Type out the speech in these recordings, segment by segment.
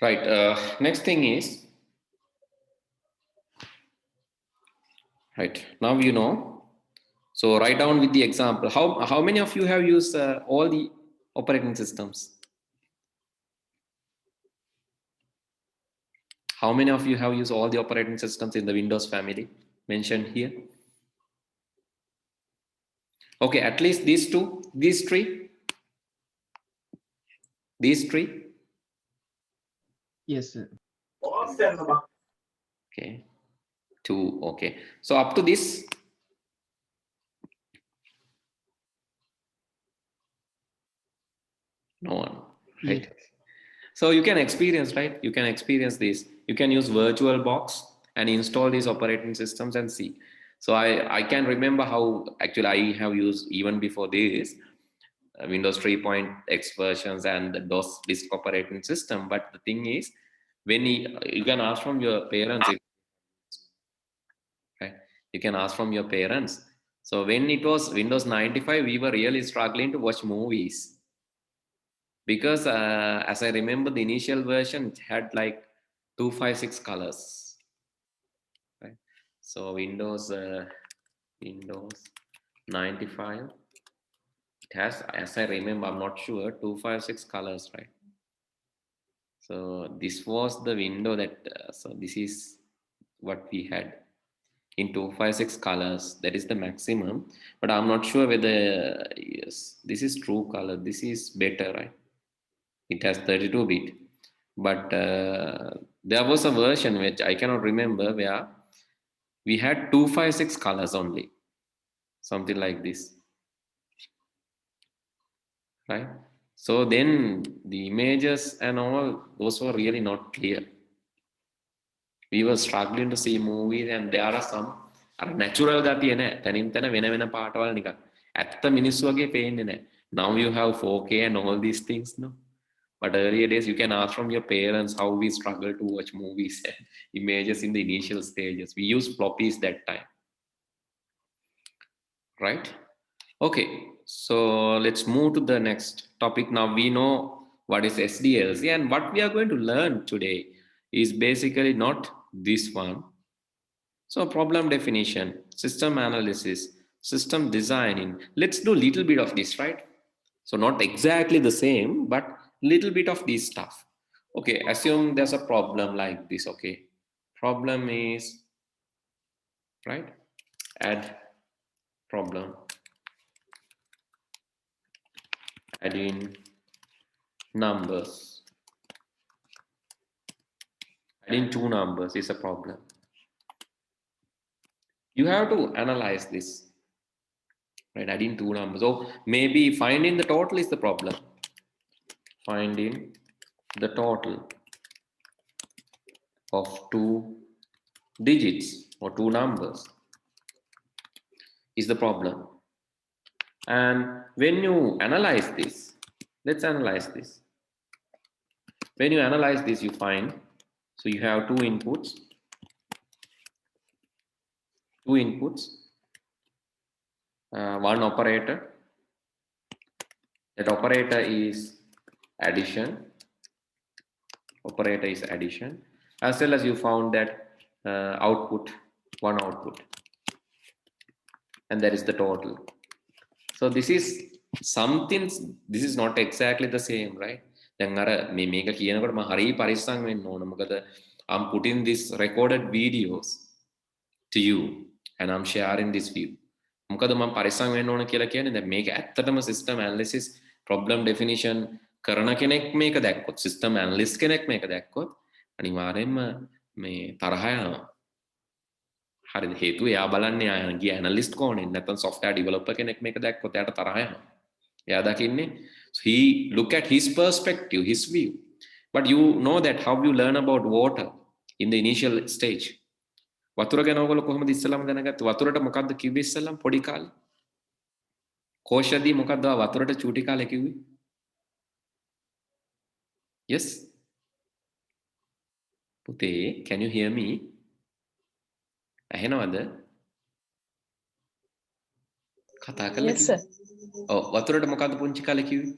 Right. Next thing is, right, now you know. So write down with the example. How many of you have used all the operating systems? How many of you have used all the operating systems in the Windows family mentioned here? Okay, at least these two, these three, these three. Yes, sir. Okay, two. Okay, so up to this, no one, Yes. right? So you can experience, right? You can experience this. You can use VirtualBox and install these operating systems and see. So I can remember how actually I have used even before this Windows 3.x versions and the DOS disk operating system. But the thing is, when you can ask from your parents, if, right? You can ask from your parents. So when it was Windows 95, we were really struggling to watch movies because as I remember, the initial version it had like 256 colors, right? So Windows 95, it has, as I remember, I'm not sure, 256 colors, right? So this was the window that, so this is what we had in 256 colors. That is the maximum, but I'm not sure whether, yes, this is true color. This is better, right? It has 32-bit, but there was a version which I cannot remember where we had 256 colors only, something like this, right? So then the images and all those were really not clear. We were struggling to see movies and there are some natural ගතිය නෑ තනින් තන වෙන වෙන පාටවල් නිකන් ඇත්ත මිනිස්සු වගේ පේන්නේ නෑ. Now you have 4K and all these things, no, but earlier days you can ask from your parents how we struggle to watch movies and images in the initial stages. We used floppies that time, right? Okay, so let's move to the next topic. Now we know what is SDLC and what we are going to learn today is basically not this one. So problem definition, system analysis, system designing. Let's do a little bit of this, right? So not exactly the same, but little bit of this stuff. Okay, assume there's a problem like this, okay. Problem is, right? Add problem. Add in numbers. Adding two numbers is a problem. You have to analyze this, right? Adding two numbers. So maybe finding the total is the problem. Finding the total of two digits or two numbers is the problem. And when you analyze this, let's analyze this. When you analyze this, you find, so you have two inputs, one operator. That operator is addition. Operator is addition, as well as you found that output, one output, and that is the total. So this is something, this is not exactly the same, right? දැන් අර මේක කියනකොට මම හරිය පරිස්සම් වෙන්න ඕන. මොකද I'm putting this recorded videos to you and I'm sharing this view. මොකද මම පරිස්සම් වෙන්න ඕන කියලා කියන්නේ දැන් මේක ඇත්තටම system analysis problem definition කරන කෙනෙක් මේක දැක්කොත් system analyst කෙනෙක් මේක දැක්කොත් අනිවාර්යෙන්ම මේ තරහ යනවා. හරිද? හේතුව එයා බලන්නේ ගිය ඇනලිස්ට් කෝණයෙන් නැත්නම් software developer කෙනෙක් මේක දැක්කොත් එයාට තරහ යනවා. එයා දකින්නේ, so he look at his perspective, his view. But you know that how you learn about water in the initial stage. වතුර ගැන ඔයගොල්ලෝ කොහොමද ඉස්සෙල්ලාම දැනගත්තේ? වතුරට මොකද්ද කිව්වේ ඉස්සෙල්ලාම පොඩි කාලේ? කෝෂදී මොකද්ද වතුරට චූටි කාලේ කිව්වේ? Yes? පුතේ, can you hear me? ඇහෙනවද? කතා කරලා Yes, sir. ඔව් වතුරට මොකද්ද පුංචි කාලේ කිව්වේ?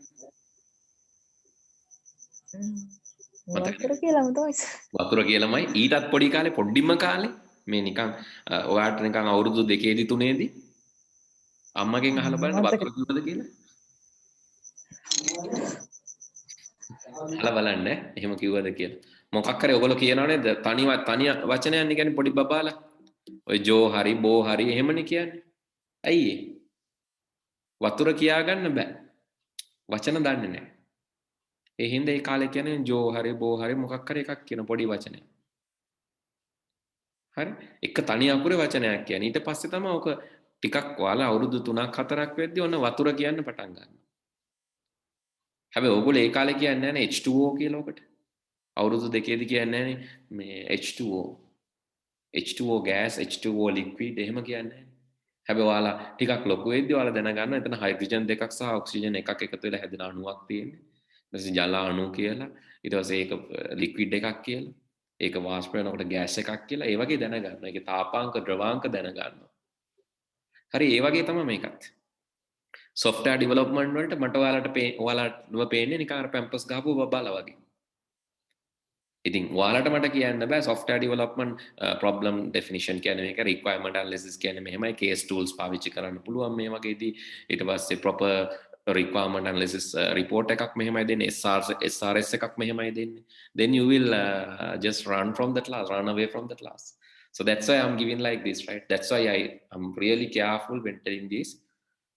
වතුර කියලාම තමයි වතුර කියලාමයි ඊටත් පොඩි කාලේ පොඩ්ඩිම කාලේ මේ නිකන් ඔයාට නිකන් අවුරුදු 2ේදී 3ේදී අම්මගෙන් අහලා බලන්න මතක වතුර කිව්වද කියලා. අහලා බලන්න එහෙම කිව්වද කියලා. මොකක් හරි ඔයගොල්ලෝ කියනවා නේද? තනි වචනයක් නේ කියන්නේ පොඩි බබාලා. ඔය ජෝ හරි බෝ හරි එහෙමනේ කියන්නේ. ඇයි ඒ? වතුර කියාගන්න බෑ. වචන දන්නේ නැහැ. ඒ හින්දා ඒ කාලේ කියන්නේ ජෝ හරි බෝ හරි මොකක් හරි එකක් කියන පොඩි වචනයක්. හරි? එක තනි අකුරේ වචනයක් කියන්නේ. ඊට පස්සේ තමයි ඔක ටිකක් ඔයාලා අවුරුදු 3ක් 4ක් වෙද්දි ඔන්න වතුර කියන්න පටන් ගන්නවා. හැබැයි ඕගොල්ලෝ ඒ කාලේ කියන්නේ නැහැ H2O කියලා ඔකට. අවුරුදු 2ේදී කියන්නේ නැහැ මේ H2O. H2O gas, H2O liquid එහෙම කියන්නේ නැහැ. හැබැයි ඔයාලා ටිකක් ලොකු වෙද්දි ඔයාලා දැනගන්න එතන හයිඩ්‍රජන් දෙකක් සහ ඔක්සිජන් එකක් එකතු වෙලා හැදෙන අණුවක් තියෙන්නේ. ඊට පස්සේ ජල අණු කියලා. ඊට පස්සේ ඒක ලික්විඩ් එකක් කියලා. ඒක වාෂ්ප වෙනකොට ගෑස් එකක් කියලා. ඒ වගේ දැනගන්න. ඒකේ තාපාංක, ද්‍රවාංක දැනගන්න. හරි ඒ වගේ තමයි මේකත්. software development වලට මට ඔයාලටම පේන්නේ නිකන් අර පැම්පස් ගහපුව බබාලා වගේ. ඉතින් ඔයාලට මට කියන්න බෑ software development problem definition කියන්නේ මේක requirement analysis කියන්නේ මෙහෙමයි case tools පාවිච්චි කරන්න පුළුවන් මේ වගේදී ඊට පස්සේ proper requirement analysis report එකක් මෙහෙමයි දෙන්නේ SRS එකක් මෙහෙමයි දෙන්නේ then you will just run away from the class so that's why I'm giving like this right that's why I'm really careful when telling this.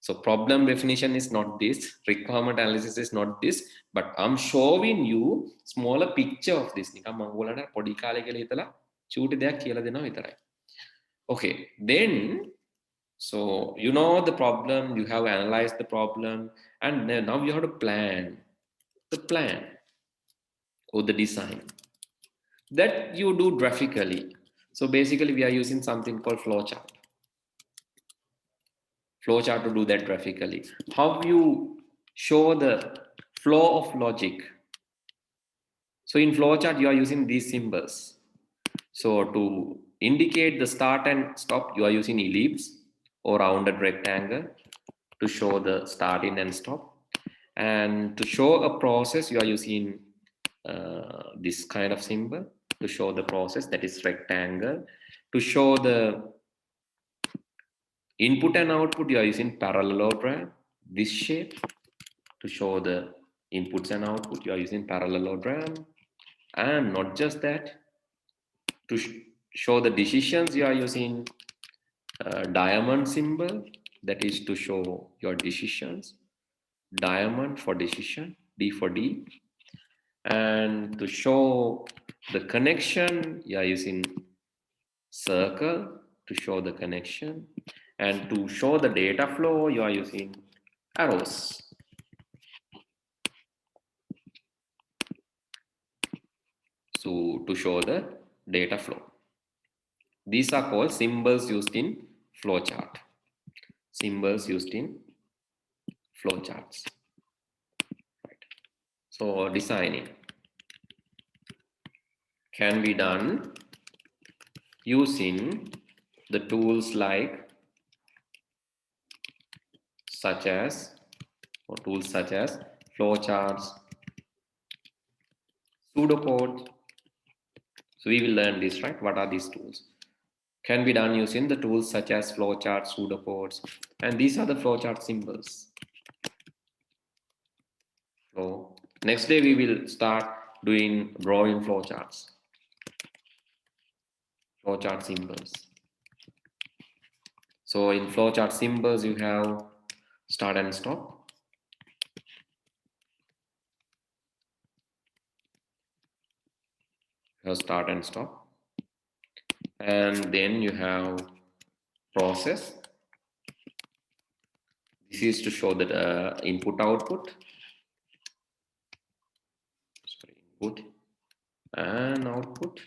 So problem definition is not this, requirement analysis is not this, but I'm showing you smaller picture of this. නිකන් මම ඔයාලට පොඩි කාලේ කියලා හිතලා චූටි දෙයක් කියලා දෙනවා විතරයි. Okay, then so you know the problem, you have analyzed the problem, and now you have to plan the plan or the design that you do graphically. So basically, we are using something called flowchart. Flowchart to do that graphically. How you show the flow of logic. So in flowchart, you are using these symbols. So to indicate the start and stop, you are using ellipse or rounded rectangle to show the starting and stop. And to show a process, you are using this kind of symbol to show the process, that is rectangle. To show the input and output, you are using parallelogram, this shape. To show the inputs and output, you are using parallelogram. And not just that, to show the decisions, you are using diamond symbol, that is to show your decisions. Diamond for decision, D for D. And to show the connection, you are using circle to show the connection. And to show the data flow, you are using arrows. So to show the data flow. These are called symbols used in flowchart. Symbols used in flowcharts. Right. So designing can be done using the tools like such as flowcharts, pseudocode. So we will learn this, right? What are these tools? Can be done using the tools such as flowcharts, pseudocodes, and these are the flowchart symbols. So next day we will start doing drawing flowcharts, flowchart symbols. So in flowchart symbols you have start and stop. You have start and stop. And then you have process. This is to show the input output. Sorry, input and output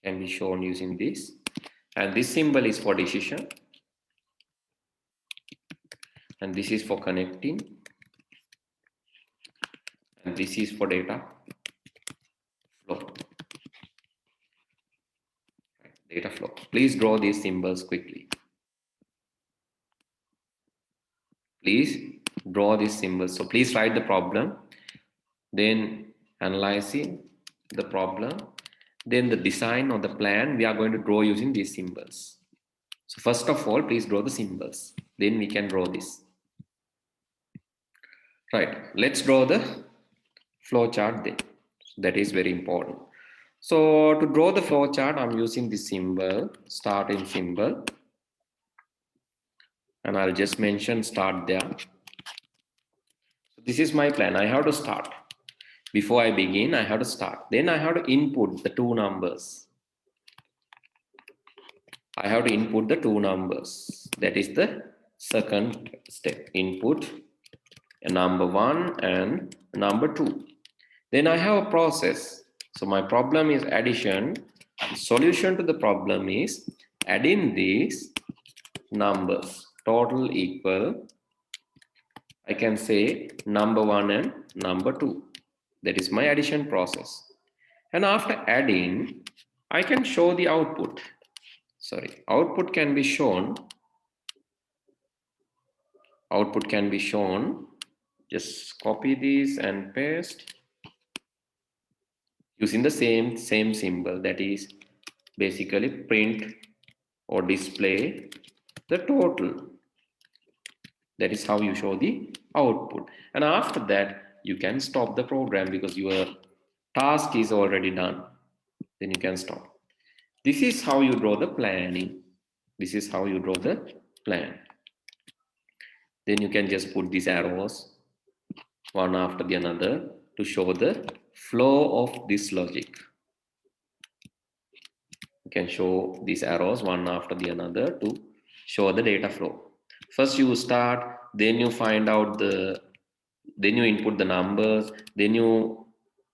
can be shown using this. And this symbol is for decision. And this is for connecting. And this is for data flow. Data flow. Please draw these symbols quickly. Please draw these symbols. So please write the problem, then analyzing the problem, then the design or the plan we are going to draw using these symbols. So first of all, please draw the symbols. Then we can draw this. Right, let's draw the flow chart then. That is very important. So to draw the flow chart, I'm using this symbol, starting symbol. And I'll just mention start there. So this is my plan. I have to start. Before I begin, I have to start. Then I have to input the two numbers. I have to input the two numbers. That is the second step. Input a number 1 and number 2. Then I have a process. So my problem is addition. The solution to the problem is adding these numbers. Total equal, I can say number 1 and number 2. That is my addition process. And after adding, I can show the output. Sorry, output can be shown. Output can be shown. Just copy this and paste using the same symbol, that is basically print or display the total. That is how you show the output. And after that, you can stop the program because your task is already done. Then you can stop. This is how you draw the planning. This is how you draw the plan. Then you can just put these arrows one after the another to show the flow of this logic. You can show these arrows one after the another to show the data flow. First you start, then you find out then you input the numbers, then you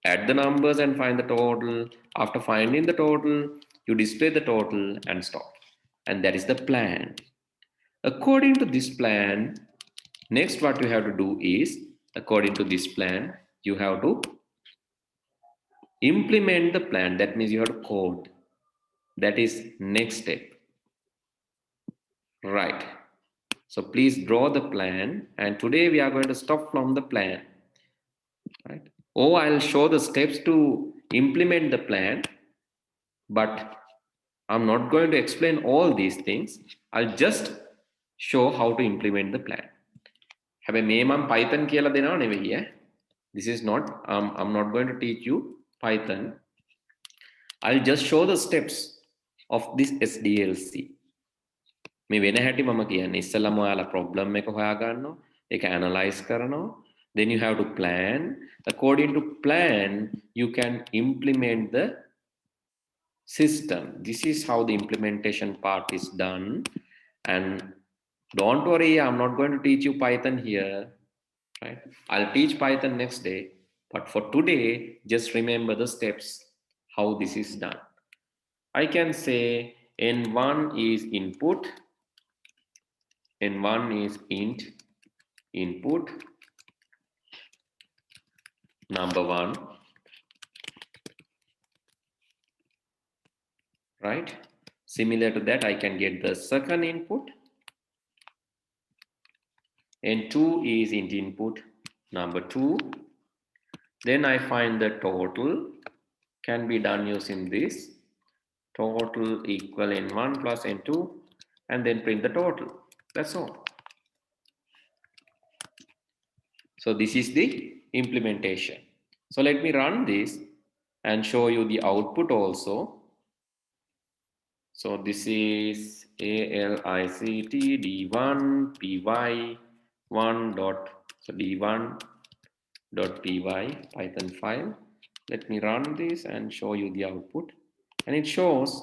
add the numbers and find the total. After finding the total, you display the total and stop. And that is the plan. According to this plan, next what you have to do is, according to this plan, you have to implement the plan. That means you have to code. That is next step. Right. So please draw the plan, and today we are going to stop from the plan. Right. Oh, I'll show the steps to implement the plan, but I'm not going to explain all these things. I'll just show how to implement the plan. හැබැයි මේ මම Python කියලා දෙනව නෙවෙයි ඈ. This is not, I'm not going to teach you Python. I'll just show the steps of this SDLC. මේ වෙන හැටි මම කියන්නේ ඉස්සෙල්ලාම ඔයාලා problem එක හොයාගන්නවා, ඒක analyze කරනවා, then you have to plan. According to plan, you can implement the system. This is how the implementation part is done. And don't worry, I'm not going to teach you Python here, right? I'll teach Python next day, but for today, just remember the steps, how this is done. I can say N1 is input, N1 is int input number 1, right? Similar to that, I can get the second input. N2 is int input number 2. Then I find the total, can be done using this. Total equal N1 plus N2, and then print the total. That's all. So this is the implementation. So let me run this and show you the output also. So this is ALICT D1 py1 dot, so d1.py Python file. Let me run this and show you the output. And it shows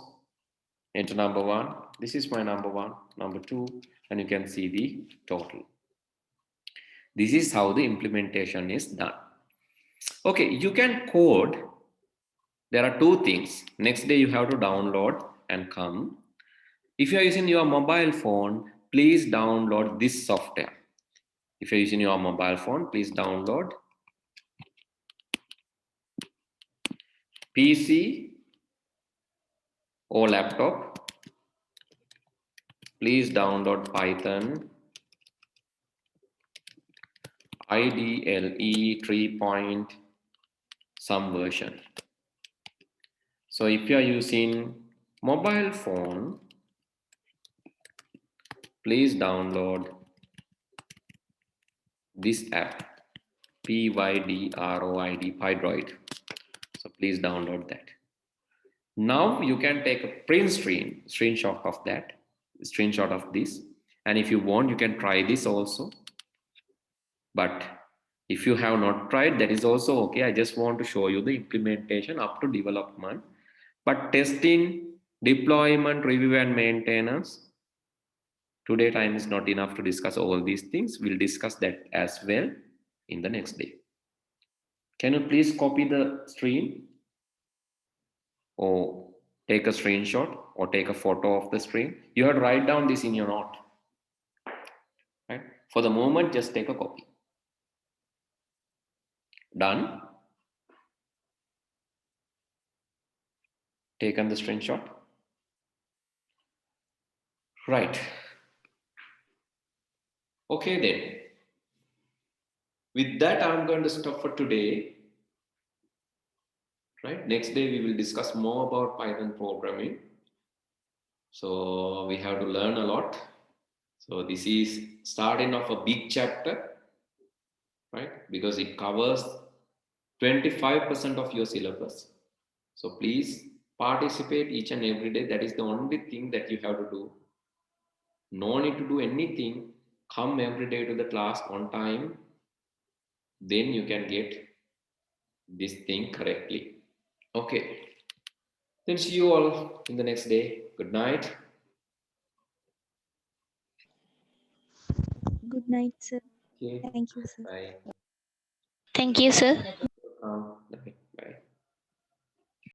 enter number 1. This is my number 1, number 2, and you can see the total. This is how the implementation is done. Okay, you can code. There are two things. Next day you have to download and come. If you are using your mobile phone, please download this software. If you're using your mobile phone, please download PC or laptop. Please download Python IDLE 3 point some version. So if you are using mobile phone, please download this app, Pydroid. So please download that. Now you can take a print screenshot of that, screenshot of this. And if you want, you can try this also. But if you have not tried, that is also okay. I just want to show you the implementation up to development. But testing, deployment, review, and maintenance, today time is not enough to discuss all these things. We'll discuss that as well in the next day. Can you please copy the screen or take a screenshot or take a photo of the screen? You have to write down this in your note. Right? For the moment, just take a copy. Done. Taken the screenshot. Right. Okay then. With that, I'm going to stop for today. Right. Next day, we will discuss more about Python programming. So we have to learn a lot. So this is starting of a big chapter, right? Because it covers 25% of your syllabus. So please participate each and every day. That is the only thing that you have to do. No need to do anything. Come every day to the class on time. Then you can get this thing correctly. Okay. Then see you all in the next day. Good night. Good night, sir. Okay. Thank you, sir. Bye. Thank you, sir.